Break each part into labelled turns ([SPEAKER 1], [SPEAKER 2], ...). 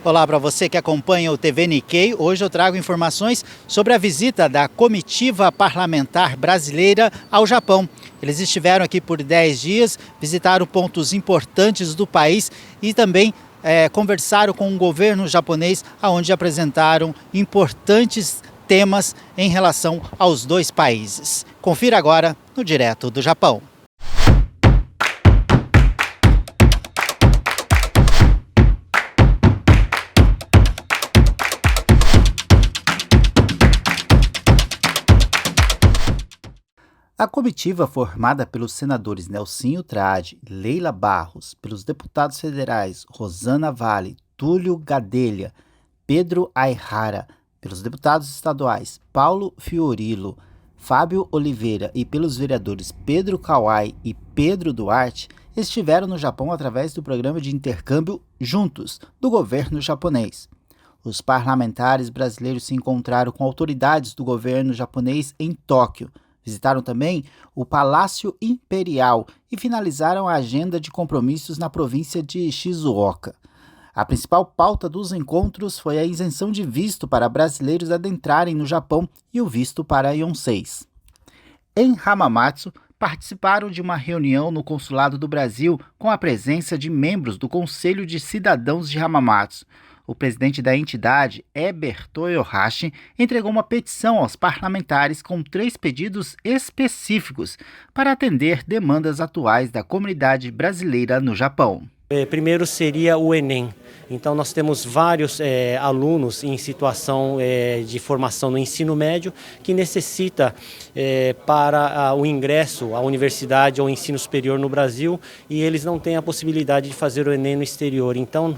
[SPEAKER 1] Olá para você que acompanha o TV Nikkei. Hoje eu trago informações sobre a visita da comitiva parlamentar brasileira ao Japão. Eles estiveram aqui por 10 dias, visitaram pontos importantes do país e também conversaram com o governo japonês, onde apresentaram importantes temas em relação aos dois países. Confira agora no Direto do Japão. A comitiva, formada pelos senadores Nelsinho Trade e Leila Barros, pelos deputados federais Rosana Vale, Túlio Gadelha, Pedro Aihara, pelos deputados estaduais Paulo Fiorilo, Fábio Oliveira e pelos vereadores Pedro Kawai e Pedro Duarte, estiveram no Japão através do programa de intercâmbio Juntos, do governo japonês. Os parlamentares brasileiros se encontraram com autoridades do governo japonês em Tóquio. Visitaram também o Palácio Imperial e finalizaram a agenda de compromissos na província de Shizuoka. A principal pauta dos encontros foi a isenção de visto para brasileiros adentrarem no Japão e o visto para Yonseis. Em Hamamatsu, participaram de uma reunião no Consulado do Brasil com a presença de membros do Conselho de Cidadãos de Hamamatsu. O presidente da entidade, Eber Toyohashi, entregou uma petição aos parlamentares com 3 pedidos específicos para atender demandas atuais da comunidade brasileira no Japão.
[SPEAKER 2] Primeiro seria o Enem. Então nós temos vários alunos em situação de formação no ensino médio que necessita para o ingresso à universidade ou ensino superior no Brasil e eles não têm a possibilidade de fazer o Enem no exterior. Então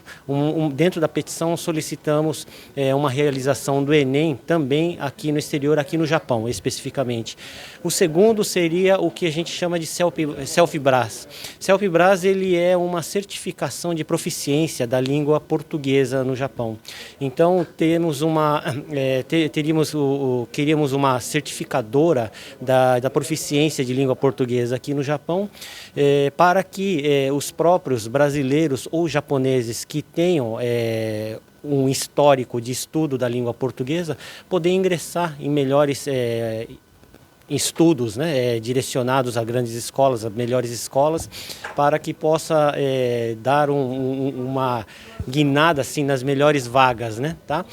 [SPEAKER 2] dentro da petição solicitamos uma realização do Enem também aqui no exterior, aqui no Japão especificamente. O segundo seria o que a gente chama de Selfibras. Selfibras ele é uma certificação de proficiência da língua portuguesa no Japão. Então queríamos uma certificadora da proficiência de língua portuguesa aqui no Japão, para que os próprios brasileiros ou japoneses que tenham um histórico de estudo da língua portuguesa poder ingressar em melhores estudos, direcionados a grandes escolas, a melhores escolas, para que possa dar uma guinada assim, nas melhores vagas. Tá?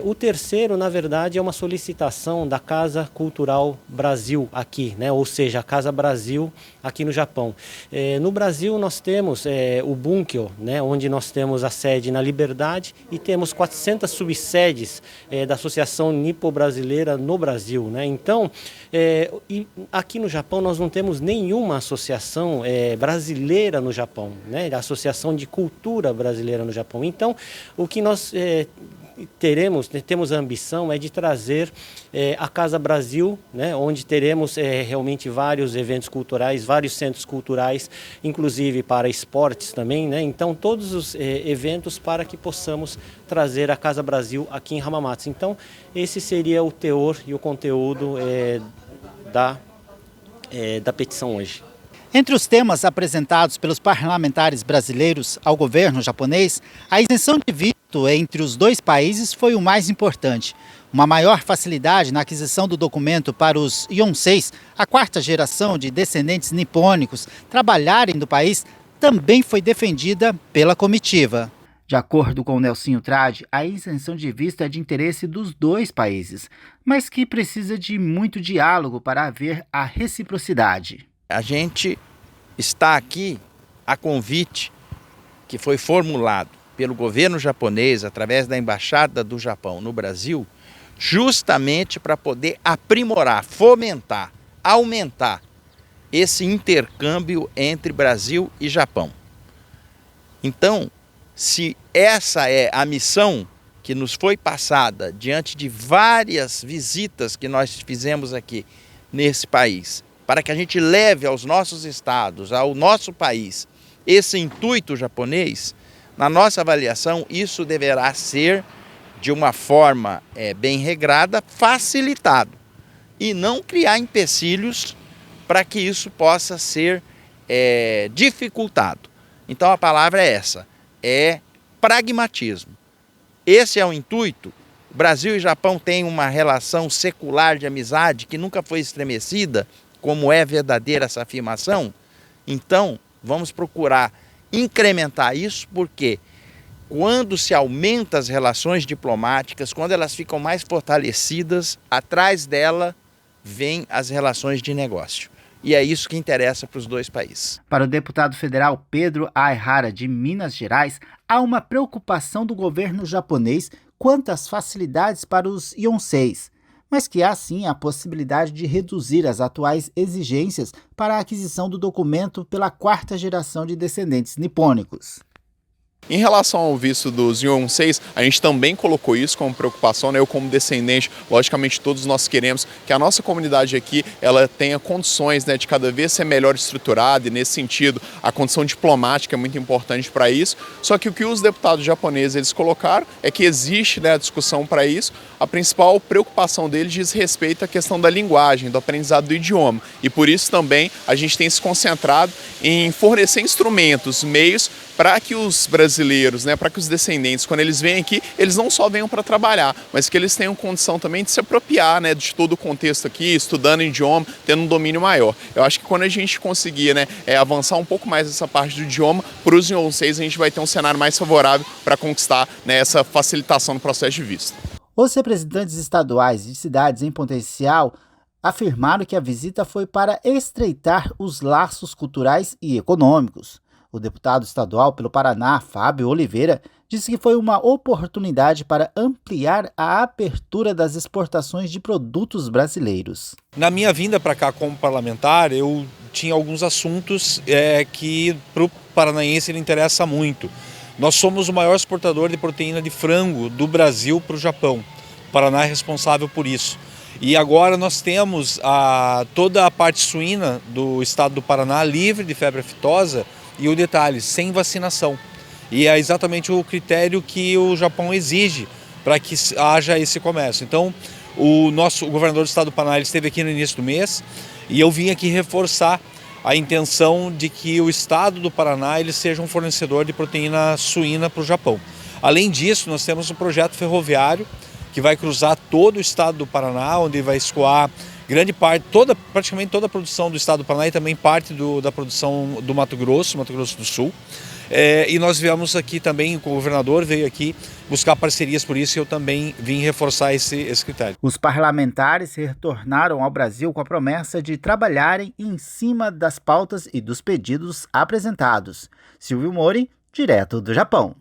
[SPEAKER 2] O terceiro, na verdade, é uma solicitação da Casa Cultural Brasil aqui, ou seja, a Casa Brasil aqui no Japão. No Brasil nós temos o Bunkyo, onde nós temos a sede na Liberdade e temos 400 subsedes da Associação Nipo-Brasileira no Brasil. Então, e aqui no Japão nós não temos nenhuma associação brasileira no Japão, a Associação de Cultura Brasileira no Japão. Então, o que nós temos a ambição de trazer a Casa Brasil, onde teremos realmente vários eventos culturais, vários centros culturais, inclusive para esportes também, Então todos os eventos para que possamos trazer a Casa Brasil aqui em Hamamatsu. Então esse seria o teor e o conteúdo da petição hoje.
[SPEAKER 1] Entre os temas apresentados pelos parlamentares brasileiros ao governo japonês, a isenção de visto entre os dois países foi o mais importante. Uma maior facilidade na aquisição do documento para os Yonseis, a 4ª geração de descendentes nipônicos, trabalharem no país, também foi defendida pela comitiva. De acordo com Nelsinho Trade, a isenção de visto é de interesse dos dois países, mas que precisa de muito diálogo para haver a reciprocidade.
[SPEAKER 3] A gente está aqui a convite que foi formulado pelo governo japonês através da Embaixada do Japão no Brasil, justamente para poder aprimorar, fomentar, aumentar esse intercâmbio entre Brasil e Japão. Então, se essa é a missão que nos foi passada diante de várias visitas que nós fizemos aqui nesse país, para que a gente leve aos nossos estados, ao nosso país, esse intuito japonês, na nossa avaliação, isso deverá ser, de uma forma bem regrada, facilitado, e não criar empecilhos para que isso possa ser dificultado. Então a palavra é essa, é pragmatismo. Esse é o intuito. O Brasil e Japão têm uma relação secular de amizade que nunca foi estremecida, como é verdadeira essa afirmação. Então, vamos procurar incrementar isso, porque quando se aumenta as relações diplomáticas, quando elas ficam mais fortalecidas, atrás dela vêm as relações de negócio. E é isso que interessa para os dois países.
[SPEAKER 1] Para o deputado federal Pedro Aihara, de Minas Gerais, há uma preocupação do governo japonês quanto às facilidades para os Yonseis, mas que há sim a possibilidade de reduzir as atuais exigências para a aquisição do documento pela quarta geração de descendentes nipônicos.
[SPEAKER 4] Em relação ao visto dos Yonseis, a gente também colocou isso como preocupação, né? Eu como descendente, logicamente todos nós queremos que a nossa comunidade aqui ela tenha condições, né, de cada vez ser melhor estruturada, e nesse sentido a condição diplomática é muito importante para isso. Só que o que os deputados japoneses eles colocaram é que existe, né, a discussão para isso. A principal preocupação deles diz respeito à questão da linguagem, do aprendizado do idioma, e por isso também a gente tem se concentrado em fornecer instrumentos, meios para que os brasileiros, né, para que os descendentes, quando eles vêm aqui, eles não só venham para trabalhar, mas que eles tenham condição também de se apropriar, né, de todo o contexto aqui, estudando idioma, tendo um domínio maior. Eu acho que quando a gente conseguir, né, avançar um pouco mais essa parte do idioma, para os Yonseis a gente vai ter um cenário mais favorável para conquistar, né, essa facilitação no processo de visto.
[SPEAKER 1] Os representantes estaduais de cidades em potencial afirmaram que a visita foi para estreitar os laços culturais e econômicos. O deputado estadual pelo Paraná, Fábio Oliveira, disse que foi uma oportunidade para ampliar a abertura das exportações de produtos brasileiros.
[SPEAKER 5] Na minha vinda para cá como parlamentar, eu tinha alguns assuntos que para o paranaense ele interessa muito. Nós somos o maior exportador de proteína de frango do Brasil para o Japão. O Paraná é responsável por isso. E agora nós temos toda a parte suína do estado do Paraná livre de febre aftosa e o detalhe, sem vacinação. E é exatamente o critério que o Japão exige para que haja esse comércio. Então, o governador do estado do Paraná ele esteve aqui no início do mês e eu vim aqui reforçar a intenção de que o estado do Paraná ele seja um fornecedor de proteína suína para o Japão. Além disso, nós temos um projeto ferroviário que vai cruzar todo o estado do Paraná, onde vai escoar grande parte, praticamente toda a produção do estado do Paraná e também parte da produção do Mato Grosso do Sul. E nós viemos aqui também, o governador veio aqui buscar parcerias por isso e eu também vim reforçar esse critério.
[SPEAKER 1] Os parlamentares retornaram ao Brasil com a promessa de trabalharem em cima das pautas e dos pedidos apresentados. Silvio Mori, direto do Japão.